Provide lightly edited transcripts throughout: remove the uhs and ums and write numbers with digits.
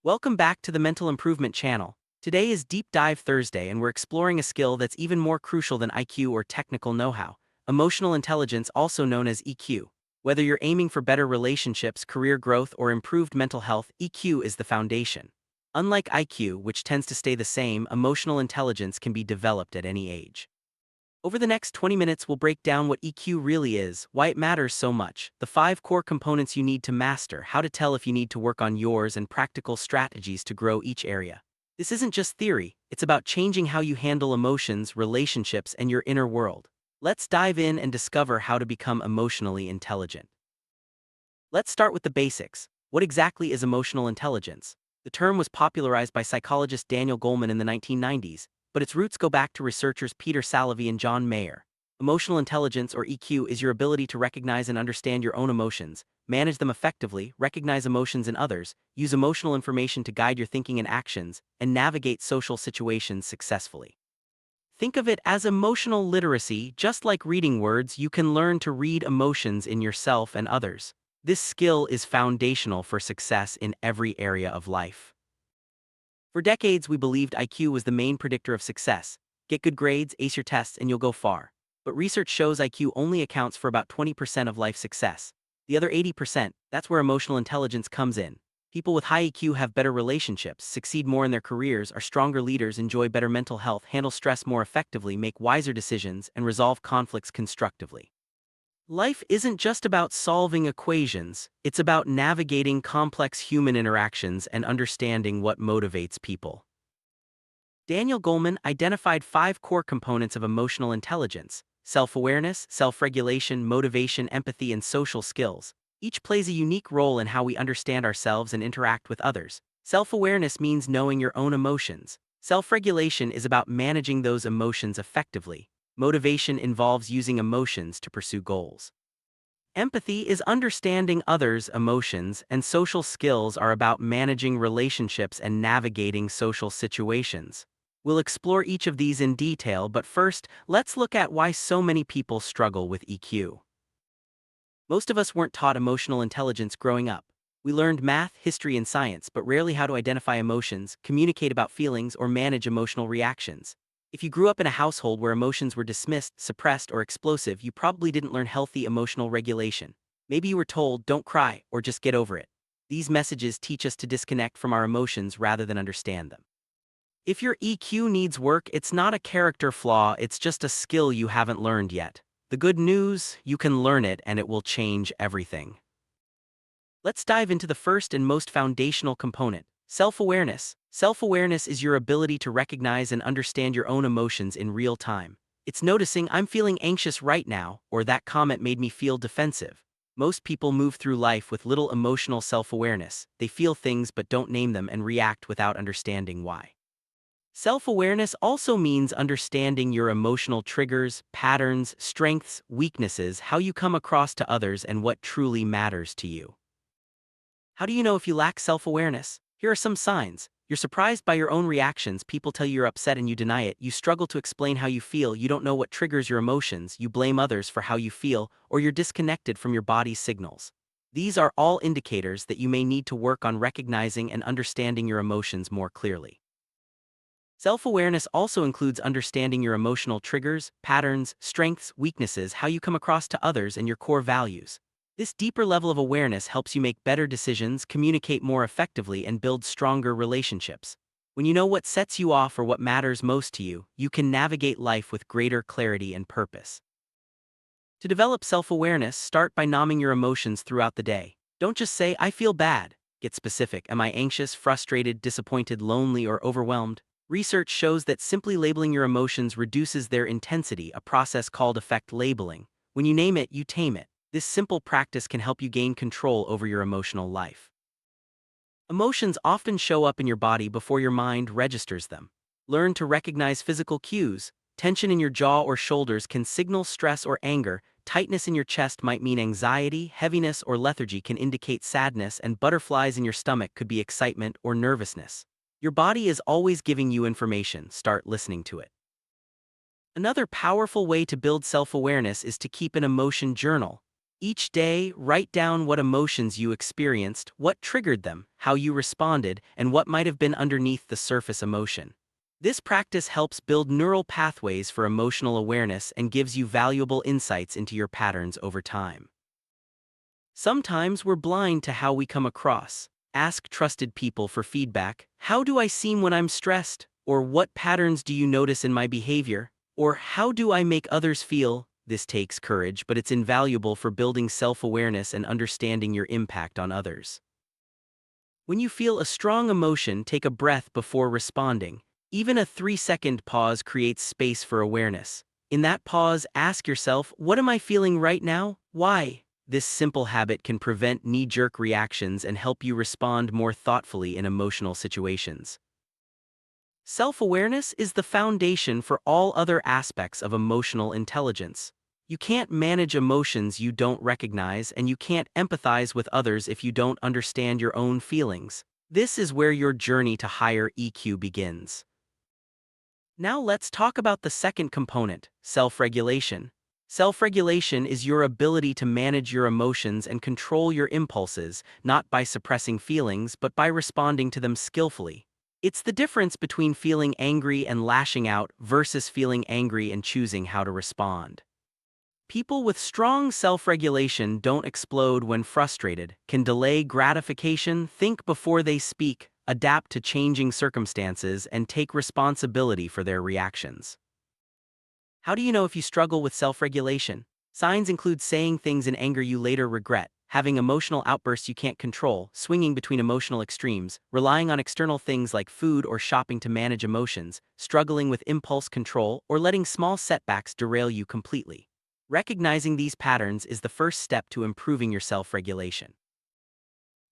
Welcome back to the Mental Improvement channel. Today is Deep Dive Thursday, and we're exploring a skill that's even more crucial than IQ or technical know-how: emotional intelligence, also known as EQ. Whether you're aiming for better relationships, career growth, or improved mental health, EQ is the foundation. Unlike IQ, which tends to stay the same, emotional intelligence can be developed at any age. Over the next 20 minutes, we'll break down what EQ really is, why it matters so much, the 5 core components you need to master, how to tell if you need to work on yours, and practical strategies to grow each area. This isn't just theory, it's about changing how you handle emotions, relationships, and your inner world. Let's dive in and discover how to become emotionally intelligent. Let's start with the basics. What exactly is emotional intelligence? The term was popularized by psychologist Daniel Goleman in the 1990s, but its roots go back to researchers Peter Salovey and John Mayer. Emotional intelligence, or EQ, is your ability to recognize and understand your own emotions, manage them effectively, recognize emotions in others, use emotional information to guide your thinking and actions, and navigate social situations successfully. Think of it as emotional literacy. Just like reading words, you can learn to read emotions in yourself and others. This skill is foundational for success in every area of life. For decades, we believed IQ was the main predictor of success. Get good grades, ace your tests, and you'll go far. But research shows IQ only accounts for about 20% of life success. The other 80%, that's where emotional intelligence comes in. People with high EQ have better relationships, succeed more in their careers, are stronger leaders, enjoy better mental health, handle stress more effectively, make wiser decisions, and resolve conflicts constructively. Life isn't just about solving equations, it's about navigating complex human interactions and understanding what motivates people. Daniel Goleman identified 5 core components of emotional intelligence: self-awareness, self-regulation, motivation, empathy, and social skills. Each plays a unique role in how we understand ourselves and interact with others. Self-awareness means knowing your own emotions. Self-regulation is about managing those emotions effectively. Motivation involves using emotions to pursue goals. Empathy is understanding others' emotions, and social skills are about managing relationships and navigating social situations. We'll explore each of these in detail, but first, let's look at why so many people struggle with EQ. Most of us weren't taught emotional intelligence growing up. We learned math, history, and science, but rarely how to identify emotions, communicate about feelings, or manage emotional reactions. If you grew up in a household where emotions were dismissed, suppressed, or explosive, you probably didn't learn healthy emotional regulation. Maybe you were told, "Don't cry," or "Just get over it." These messages teach us to disconnect from our emotions rather than understand them. If your EQ needs work, it's not a character flaw, it's just a skill you haven't learned yet. The good news: you can learn it, and it will change everything. Let's dive into the first and most foundational component: self-awareness. Self-awareness is your ability to recognize and understand your own emotions in real time. It's noticing, "I'm feeling anxious right now," or "that comment made me feel defensive." Most people move through life with little emotional self-awareness. They feel things but don't name them and react without understanding why. Self-awareness also means understanding your emotional triggers, patterns, strengths, weaknesses, how you come across to others, and what truly matters to you. How do you know if you lack self-awareness? Here are some signs. You're surprised by your own reactions. People tell you you're upset and you deny it. You struggle to explain how you feel. You don't know what triggers your emotions. You blame others for how you feel, or you're disconnected from your body's signals. These are all indicators that you may need to work on recognizing and understanding your emotions more clearly. Self-awareness also includes understanding your emotional triggers, patterns, strengths, weaknesses, how you come across to others, and your core values. This deeper level of awareness helps you make better decisions, communicate more effectively, and build stronger relationships. When you know what sets you off or what matters most to you, you can navigate life with greater clarity and purpose. To develop self-awareness, start by naming your emotions throughout the day. Don't just say, "I feel bad." Get specific. Am I anxious, frustrated, disappointed, lonely, or overwhelmed? Research shows that simply labeling your emotions reduces their intensity, a process called affect labeling. When you name it, you tame it. This simple practice can help you gain control over your emotional life. Emotions often show up in your body before your mind registers them. Learn to recognize physical cues. Tension in your jaw or shoulders can signal stress or anger. Tightness in your chest might mean anxiety. Heaviness or lethargy can indicate sadness, and butterflies in your stomach could be excitement or nervousness. Your body is always giving you information. Start listening to it. Another powerful way to build self-awareness is to keep an emotion journal. Each day, write down what emotions you experienced, what triggered them, how you responded, and what might have been underneath the surface emotion. This practice helps build neural pathways for emotional awareness and gives you valuable insights into your patterns over time. Sometimes we're blind to how we come across. Ask trusted people for feedback. How do I seem when I'm stressed? Or what patterns do you notice in my behavior? Or how do I make others feel? This takes courage, but it's invaluable for building self-awareness and understanding your impact on others. When you feel a strong emotion, take a breath before responding. Even a 3-second pause creates space for awareness. In that pause, ask yourself, what am I feeling right now? Why? This simple habit can prevent knee-jerk reactions and help you respond more thoughtfully in emotional situations. Self-awareness is the foundation for all other aspects of emotional intelligence. You can't manage emotions you don't recognize, and you can't empathize with others if you don't understand your own feelings. This is where your journey to higher EQ begins. Now let's talk about the second component, self-regulation. Self-regulation is your ability to manage your emotions and control your impulses, not by suppressing feelings but by responding to them skillfully. It's the difference between feeling angry and lashing out versus feeling angry and choosing how to respond. People with strong self-regulation don't explode when frustrated, can delay gratification, think before they speak, adapt to changing circumstances, and take responsibility for their reactions. How do you know if you struggle with self-regulation? Signs include saying things in anger you later regret, having emotional outbursts you can't control, swinging between emotional extremes, relying on external things like food or shopping to manage emotions, struggling with impulse control, or letting small setbacks derail you completely. Recognizing these patterns is the first step to improving your self-regulation.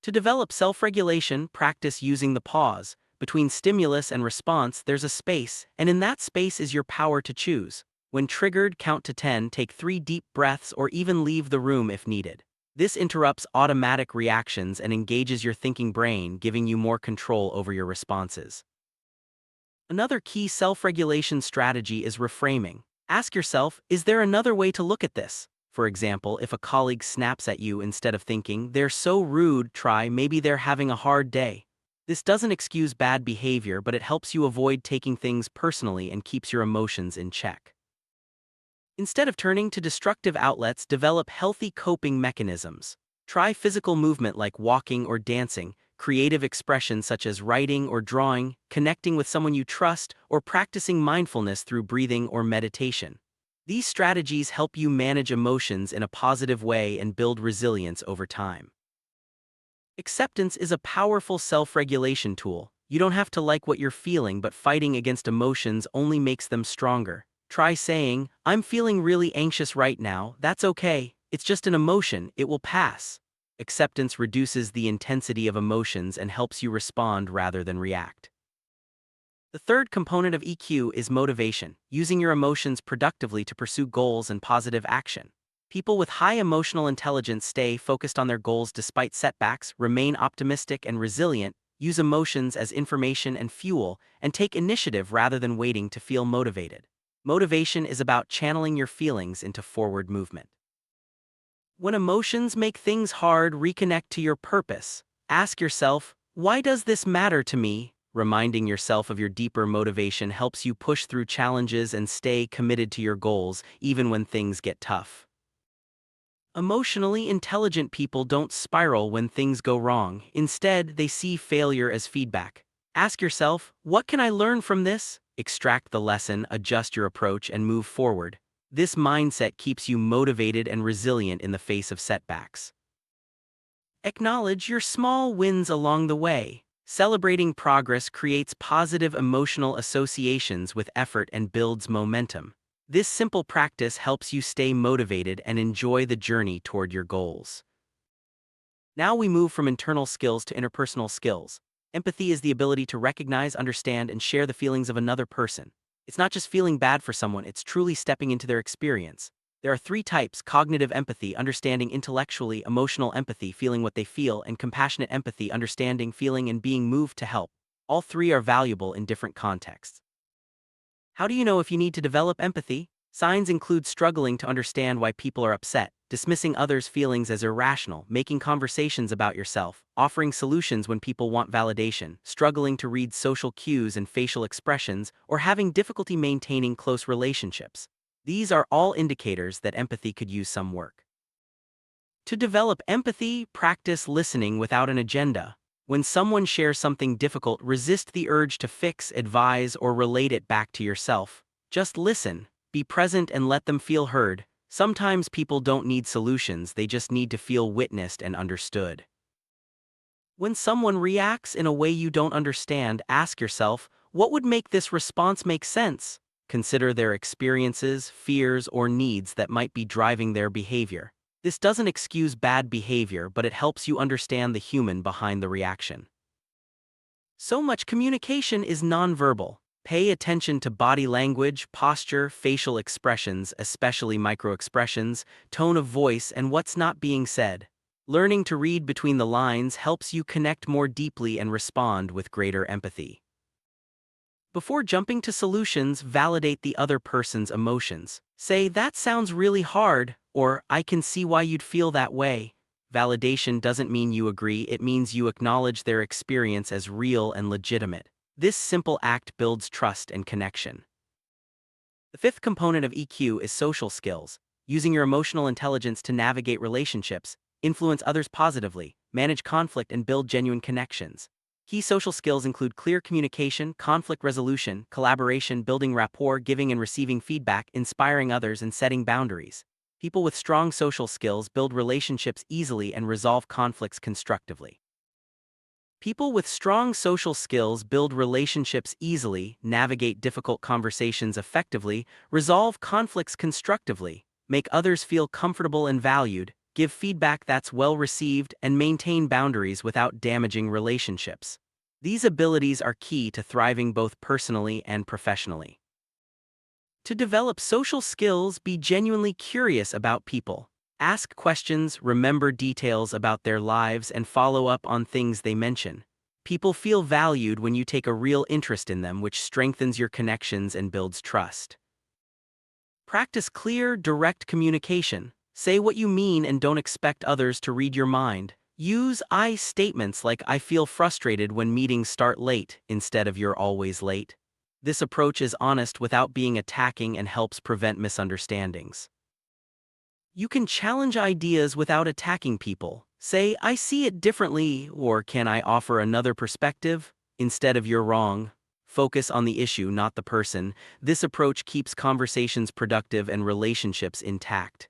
To develop self-regulation, practice using the pause. Between stimulus and response, there's a space, and in that space is your power to choose. When triggered, count to 10, take 3 deep breaths, or even leave the room if needed. This interrupts automatic reactions and engages your thinking brain, giving you more control over your responses. Another key self-regulation strategy is reframing. Ask yourself, is there another way to look at this? For example, if a colleague snaps at you, instead of thinking, they're so rude, try, maybe they're having a hard day. This doesn't excuse bad behavior, but it helps you avoid taking things personally and keeps your emotions in check. Instead of turning to destructive outlets, develop healthy coping mechanisms. Try physical movement like walking or dancing, creative expression such as writing or drawing, connecting with someone you trust, or practicing mindfulness through breathing or meditation. These strategies help you manage emotions in a positive way and build resilience over time. Acceptance is a powerful self-regulation tool. You don't have to like what you're feeling, but fighting against emotions only makes them stronger. Try saying, I'm feeling really anxious right now, that's okay, it's just an emotion, it will pass. Acceptance reduces the intensity of emotions and helps you respond rather than react. The third component of EQ is motivation, using your emotions productively to pursue goals and positive action. People with high emotional intelligence stay focused on their goals despite setbacks, remain optimistic and resilient, use emotions as information and fuel, and take initiative rather than waiting to feel motivated. Motivation is about channeling your feelings into forward movement. When emotions make things hard, reconnect to your purpose. Ask yourself, why does this matter to me? Reminding yourself of your deeper motivation helps you push through challenges and stay committed to your goals, even when things get tough. Emotionally intelligent people don't spiral when things go wrong. Instead, they see failure as feedback. Ask yourself, what can I learn from this? Extract the lesson, adjust your approach, and move forward. This mindset keeps you motivated and resilient in the face of setbacks. Acknowledge your small wins along the way. Celebrating progress creates positive emotional associations with effort and builds momentum. This simple practice helps you stay motivated and enjoy the journey toward your goals. Now we move from internal skills to interpersonal skills. Empathy is the ability to recognize, understand, and share the feelings of another person. It's not just feeling bad for someone, it's truly stepping into their experience. There are 3 types: cognitive empathy, understanding intellectually; emotional empathy, feeling what they feel; and compassionate empathy, understanding, feeling, and being moved to help. All 3 are valuable in different contexts. How do you know if you need to develop empathy? Signs include struggling to understand why people are upset, dismissing others' feelings as irrational, making conversations about yourself, offering solutions when people want validation, struggling to read social cues and facial expressions, or having difficulty maintaining close relationships. These are all indicators that empathy could use some work. To develop empathy, practice listening without an agenda. When someone shares something difficult, resist the urge to fix, advise, or relate it back to yourself. Just listen, be present, and let them feel heard. Sometimes people don't need solutions, they just need to feel witnessed and understood. When someone reacts in a way you don't understand, ask yourself, what would make this response make sense? Consider their experiences, fears, or needs that might be driving their behavior. This doesn't excuse bad behavior, but it helps you understand the human behind the reaction. So much communication is nonverbal. Pay attention to body language, posture, facial expressions, especially microexpressions, tone of voice, and what's not being said. Learning to read between the lines helps you connect more deeply and respond with greater empathy. Before jumping to solutions, validate the other person's emotions. Say, "That sounds really hard," or "I can see why you'd feel that way." Validation doesn't mean you agree, it means you acknowledge their experience as real and legitimate. This simple act builds trust and connection. The fifth component of EQ is social skills, using your emotional intelligence to navigate relationships, influence others positively, manage conflict, and build genuine connections. Key social skills include clear communication, conflict resolution, collaboration, building rapport, giving and receiving feedback, inspiring others, and setting boundaries. People with strong social skills build relationships easily and resolve conflicts constructively. People with strong social skills build relationships easily, navigate difficult conversations effectively, resolve conflicts constructively, make others feel comfortable and valued, give feedback that's well received, and maintain boundaries without damaging relationships. These abilities are key to thriving both personally and professionally. To develop social skills, be genuinely curious about people. Ask questions, remember details about their lives, and follow up on things they mention. People feel valued when you take a real interest in them, which strengthens your connections and builds trust. Practice clear, direct communication. Say what you mean and don't expect others to read your mind. Use I statements like "I feel frustrated when meetings start late" instead of "you're always late." This approach is honest without being attacking and helps prevent misunderstandings. You can challenge ideas without attacking people. Say, "I see it differently," or "Can I offer another perspective?" instead of "You're wrong." Focus on the issue, not the person. This approach keeps conversations productive and relationships intact.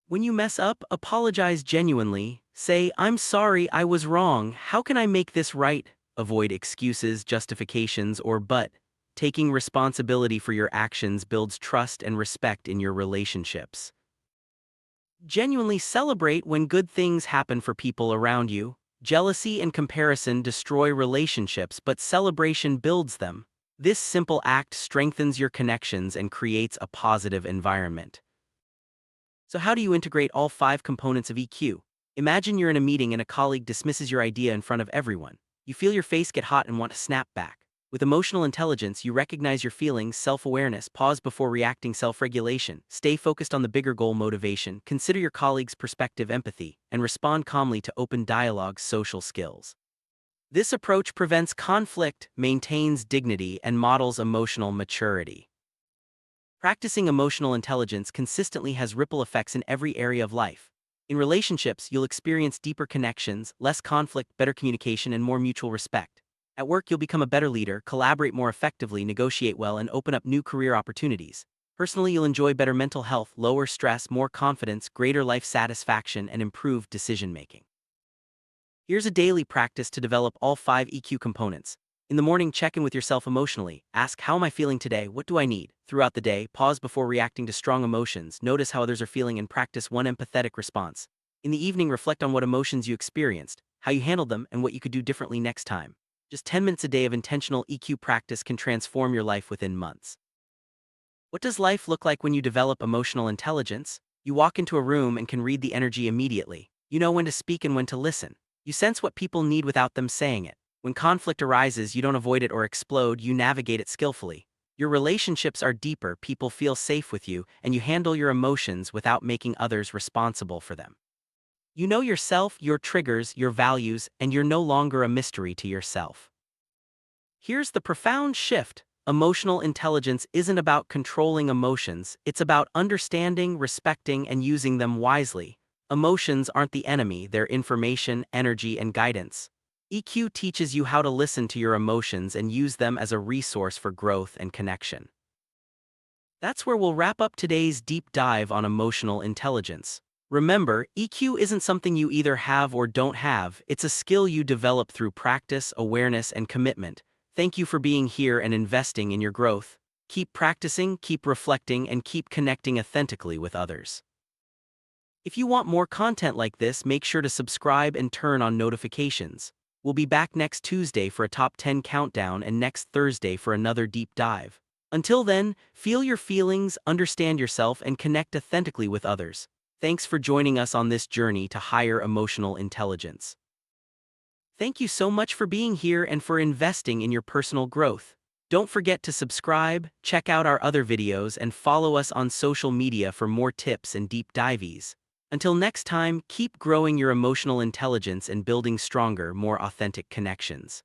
When you mess up, apologize genuinely. Say, "I'm sorry, I was wrong. How can I make this right?" Avoid excuses, justifications, or "but." Taking responsibility for your actions builds trust and respect in your relationships. Genuinely celebrate when good things happen for people around you. Jealousy and comparison destroy relationships, but celebration builds them. This simple act strengthens your connections and creates a positive environment. So how do you integrate all 5 components of EQ? Imagine you're in a meeting and a colleague dismisses your idea in front of everyone. You feel your face get hot and want to snap back. With emotional intelligence, you recognize your feelings, self-awareness, pause before reacting, self-regulation, stay focused on the bigger goal, motivation, consider your colleague's perspective, empathy, and respond calmly to open dialogue, social skills. This approach prevents conflict, maintains dignity, and models emotional maturity. Practicing emotional intelligence consistently has ripple effects in every area of life. In relationships, you'll experience deeper connections, less conflict, better communication, and more mutual respect. At work, you'll become a better leader, collaborate more effectively, negotiate well, and open up new career opportunities. Personally, you'll enjoy better mental health, lower stress, more confidence, greater life satisfaction, and improved decision-making. Here's a daily practice to develop all 5 EQ components. In the morning, check in with yourself emotionally. Ask, "How am I feeling today? What do I need?" Throughout the day, pause before reacting to strong emotions. Notice how others are feeling and practice one empathetic response. In the evening, reflect on what emotions you experienced, how you handled them, and what you could do differently next time. Just 10 minutes a day of intentional EQ practice can transform your life within months. What does life look like when you develop emotional intelligence? You walk into a room and can read the energy immediately. You know when to speak and when to listen. You sense what people need without them saying it. When conflict arises, you don't avoid it or explode, you navigate it skillfully. Your relationships are deeper, people feel safe with you, and you handle your emotions without making others responsible for them. You know yourself, your triggers, your values, and you're no longer a mystery to yourself. Here's the profound shift. Emotional intelligence isn't about controlling emotions, it's about understanding, respecting, and using them wisely. Emotions aren't the enemy, they're information, energy, and guidance. EQ teaches you how to listen to your emotions and use them as a resource for growth and connection. That's where we'll wrap up today's deep dive on emotional intelligence. Remember, EQ isn't something you either have or don't have, it's a skill you develop through practice, awareness, and commitment. Thank you for being here and investing in your growth. Keep practicing, keep reflecting, and keep connecting authentically with others. If you want more content like this, make sure to subscribe and turn on notifications. We'll be back next Tuesday for a top 10 countdown and next Thursday for another deep dive. Until then, feel your feelings, understand yourself, and connect authentically with others. Thanks for joining us on this journey to higher emotional intelligence. Thank you so much for being here and for investing in your personal growth. Don't forget to subscribe, check out our other videos, and follow us on social media for more tips and deep dives. Until next time, keep growing your emotional intelligence and building stronger, more authentic connections.